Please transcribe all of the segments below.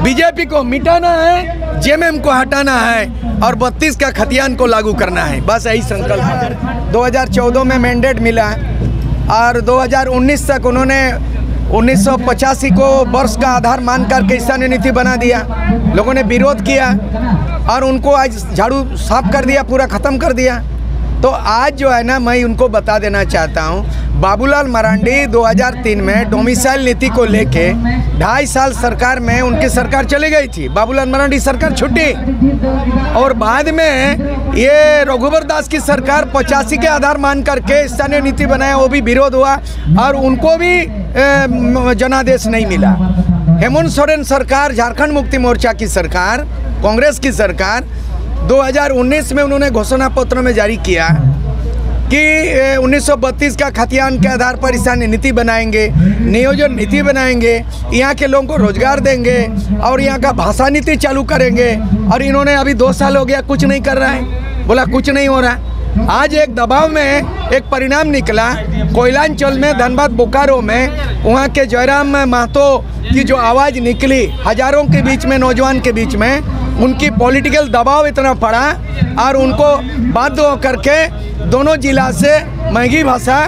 BJP को मिटाना है, जेएमएम को हटाना है और 32 का खतियान को लागू करना है। बस यही संकल्प है। 2014 में मैंडेट मिला और 2019 तक उन्होंने 1985 को वर्ष का आधार मानकर किसान नीति बना दिया। लोगों ने विरोध किया और उनको आज झाड़ू साफ कर दिया, पूरा ख़त्म कर दिया। तो आज जो है ना, मैं उनको बता देना चाहता हूँ, बाबूलाल मरांडी 2003 में डोमिसाइल नीति को लेके 2.5 साल सरकार में उनकी सरकार चली गई थी। बाबूलाल मरांडी सरकार छुट्टी और बाद में ये रघुवर दास की सरकार 85 के आधार मान करके स्थानीय नीति बनाया, वो भी विरोध हुआ और उनको भी जनादेश नहीं मिला। हेमंत सोरेन सरकार, झारखंड मुक्ति मोर्चा की सरकार, कांग्रेस की सरकार 2019 में उन्होंने घोषणा पत्र में जारी किया कि 1932 का खतियान के आधार पर स्थानीय नीति बनाएंगे, नियोजन नीति बनाएंगे, यहाँ के लोगों को रोजगार देंगे और यहाँ का भाषा नीति चालू करेंगे। और इन्होंने अभी 2 साल हो गया, कुछ नहीं कर रहा है, बोला कुछ नहीं हो रहा। आज एक दबाव में एक परिणाम निकला, कोयलांचल में, धनबाद बोकारो में, वहाँ के जयराम महतो की जो आवाज़ निकली हजारों के बीच में, नौजवान के बीच में, उनकी पॉलिटिकल दबाव इतना पड़ा और उनको बाध्य होकर के दोनों जिला से मैगी भाषा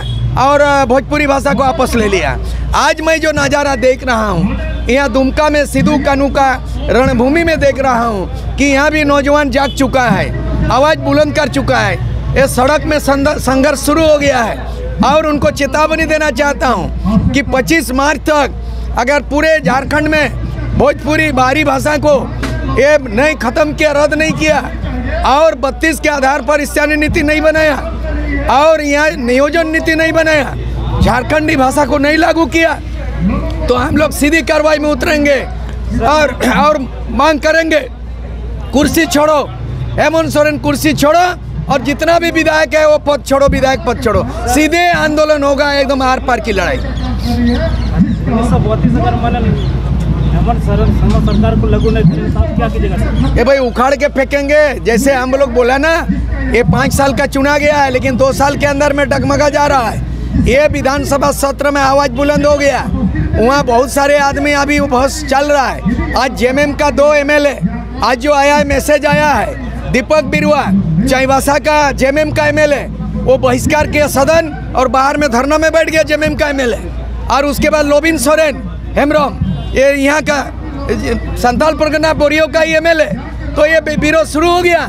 और भोजपुरी भाषा को आपस ले लिया। आज मैं जो नज़ारा देख रहा हूँ यहाँ दुमका में, सिद्धू कानू का रणभूमि में देख रहा हूँ कि यहाँ भी नौजवान जाग चुका है, आवाज़ बुलंद कर चुका है। ये सड़क में संघर्ष शुरू हो गया है और उनको चेतावनी देना चाहता हूँ कि 25 मार्च तक अगर पूरे झारखंड में भोजपुरी बाहरी भाषा को ये नहीं ख़त्म किया, रद्द नहीं किया और 32 के आधार पर स्थानीय नीति नहीं बनाया और यहाँ नियोजन नीति नहीं बनाया, झारखंडी भाषा को नहीं लागू किया, तो हम लोग सीधी कार्रवाई में उतरेंगे और मांग करेंगे कुर्सी छोड़ो, हेमंत सोरेन कुर्सी छोड़ो और जितना भी विधायक है वो पद छोड़ो, विधायक पद छोड़ो। सीधे आंदोलन होगा, एकदम आर पार की लड़ाई। सरकार को लागू नहीं करें तो क्या कीजिएगा? ये भाई उखाड़ के फेंकेंगे। जैसे हम लोग बोला ना, ये 5 साल का चुना गया है लेकिन 2 साल के अंदर में डगमगा जा रहा है। ये विधानसभा सत्र में आवाज़ बुलंद हो गया, वहाँ बहुत सारे आदमी अभी बहुत चल रहा है। आज जेएमएम का 2 एमएलए, आज जो आया है मैसेज आया है, दीपक बिरुआ चाईबासा का जेएमएम का एमएलए, वो बहिष्कार किया सदन और बाहर में धरना में बैठ गया जेएमएम का एमएलए। और उसके बाद लोबिन सोरेन हेम्ब्रम, ये यहाँ का संथाल परगना बोरियो का ही एमएलए, तो ये विरोध शुरू हो गया।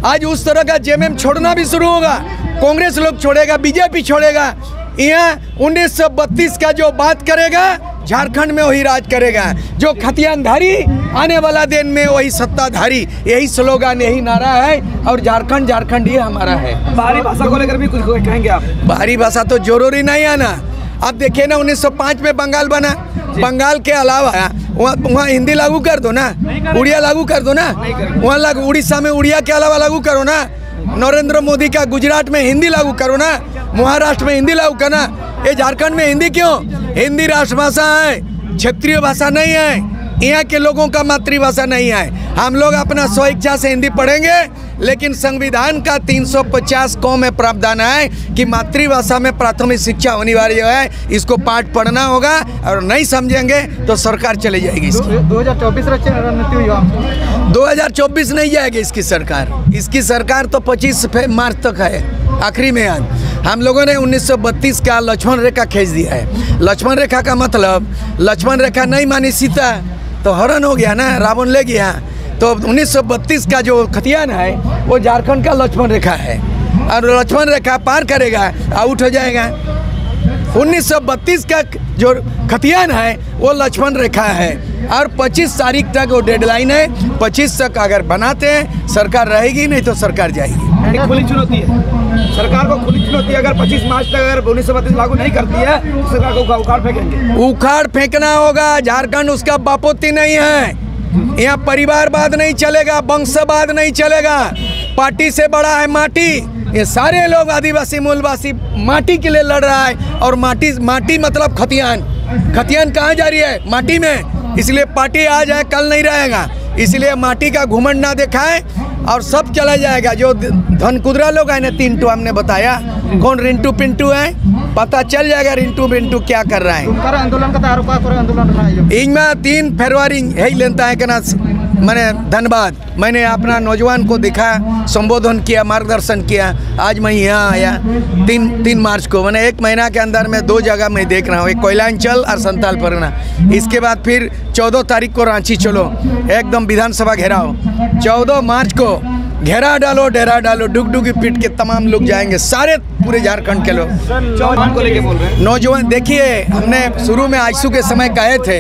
आज उस तरह का जेएमएम छोड़ना भी शुरू होगा, कांग्रेस लोग छोड़ेगा, बीजेपी छोड़ेगा। यहाँ 1932 का जो बात करेगा झारखंड में वही राज करेगा, जो खतियानधारी आने वाला दिन में वही सत्ताधारी, यही स्लोगन, यही नारा है और झारखंड ही हमारा है। बाहरी भाषा को लेकर भी कुछ कहेंगे आप? बाहरी भाषा तो जरूरी नहीं आना। अब देखिए ना, 1905 में बंगाल बना, बंगाल के अलावा वहाँ हिंदी लागू कर दो ना, उड़िया लागू कर दो ना, वहाँ उड़ीसा में उड़िया के अलावा लागू करो ना, नरेंद्र मोदी का गुजरात में हिंदी लागू करो ना, महाराष्ट्र में हिंदी लागू करना। ये झारखंड में हिंदी क्यों? हिंदी राष्ट्रभाषा है, क्षेत्रीय भाषा नहीं है, यहाँ के लोगों का मातृभाषा नहीं है। हम लोग अपना स्वेच्छा से हिंदी पढ़ेंगे, लेकिन संविधान का 350 क में प्रावधान है कि मातृभाषा में प्राथमिक शिक्षा अनिवार्य है, इसको पाठ पढ़ना होगा और नहीं समझेंगे तो सरकार चली जाएगी। 2024 रणनीति हुई, 2024 नहीं जाएगी इसकी सरकार तो 25 मार्च तक है, आखिरी में। आज हम लोगों ने 1932 का लक्ष्मण रेखा खींच दिया है। लक्ष्मण रेखा का मतलब, लक्ष्मण रेखा नहीं मानी सीता तो हरण हो गया ना, रावण ले गया। तो 1932 का जो खतियान है वो झारखंड का लक्ष्मण रेखा है और लक्ष्मण रेखा पार करेगा आउट हो जाएगा। 1932 का जो खतियान है वो लक्ष्मण रेखा है और 25 तारीख तक वो डेडलाइन है। 25 तक अगर बनाते हैं सरकार रहेगी, नहीं तो सरकार जाएगी। खुली चुनौती है सरकार को, खुली चुनौती। अगर 25 मार्च तक अगर 1932 लागू नहीं करती है तो सरकार को उखाड़ फेंकेंगे। उखाड़ फेंकना होगा। झारखंड उसका बापोती नहीं है, यहाँ परिवारवाद नहीं चलेगा, वंशवाद नहीं चलेगा। पार्टी से बड़ा है माटी। ये सारे लोग आदिवासी मूलवासी माटी के लिए लड़ रहा है और माटी मतलब खतियान कहाँ जा रही है? माटी में। इसलिए पार्टी आज है कल नहीं रहेगा, इसलिए माटी का घुमंड ना दिखाएं और सब चला जाएगा। जो धनकुदरा लोग हैं ना, 3 टू हमने बताया कौन रिंटू पिंटू है, पता चल जाएगा रिंटू पिंटू क्या कर रहा है। आंदोलन का आंदोलन इनमें 3 फरवरी यही लेता है कि ना मैंने धन्यवाद, मैंने अपना नौजवान को दिखा, संबोधन किया, मार्गदर्शन किया। आज मैं यहाँ आया 3 मार्च को, मैंने 1 महीना के अंदर में 2 जगह मैं देख रहा हूँ, एक कोयलांचल और संताल परगना। इसके बाद फिर 14 तारीख को रांची चलो, एकदम विधानसभा घेराव। 14 मार्च को घेरा डालो, डेरा डालो, डुगडुगी पीट के तमाम लोग जाएंगे, सारे पूरे झारखंड के लोग। को लेके बोल रहे हैं नौजवान देखिए, हमने शुरू में आईसू के समय कहे थे,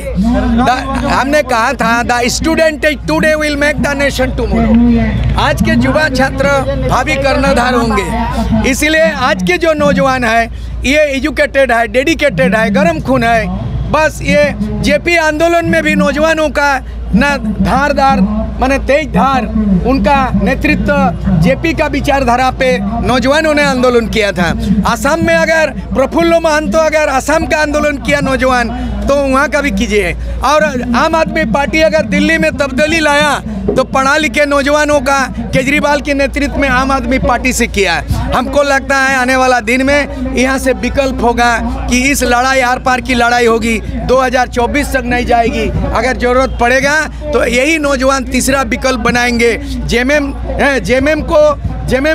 हमने कहा था the student today will make the nation tomorrow. आज के युवा छात्र भावी कर्णधार होंगे, इसीलिए आज के जो नौजवान है ये एजुकेटेड है, डेडिकेटेड है, गर्म खून है। बस ये जेपी आंदोलन में भी नौजवानों का न धारदार माने तेज धार, उनका नेतृत्व जेपी का विचारधारा पे नौजवानों ने आंदोलन किया था। असम में अगर प्रफुल्ल महंतो अगर असम का आंदोलन किया नौजवान, तो वहाँ का भी कीजिए। और आम आदमी पार्टी अगर दिल्ली में तब्दीली लाया तो पढ़ा लिखे नौजवानों का केजरीवाल के नेतृत्व में आम आदमी पार्टी से किया है। हमको लगता है आने वाला दिन में यहाँ से विकल्प होगा कि इस लड़ाई आर पार की लड़ाई होगी, 2024 तक नहीं जाएगी। अगर ज़रूरत पड़ेगा तो यही नौजवान तीसरा विकल्प बनाएंगे। जेएमएम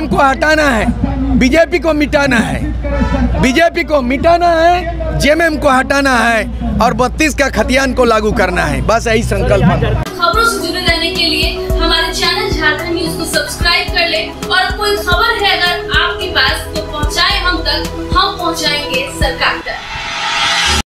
को हटाना है, बीजेपी को मिटाना है, बीजेपी को मिटाना है, जेएमएम को हटाना है और 32 का खतियान को लागू करना है। बस यही संकल्प है। खबरों से जुड़े रहने के लिए हमारे चैनल झारखंड न्यूज को सब्सक्राइब कर ले और कोई खबर है अगर आपके पास तो पहुंचाए हम तक, हम पहुंचाएंगे सरकार तक।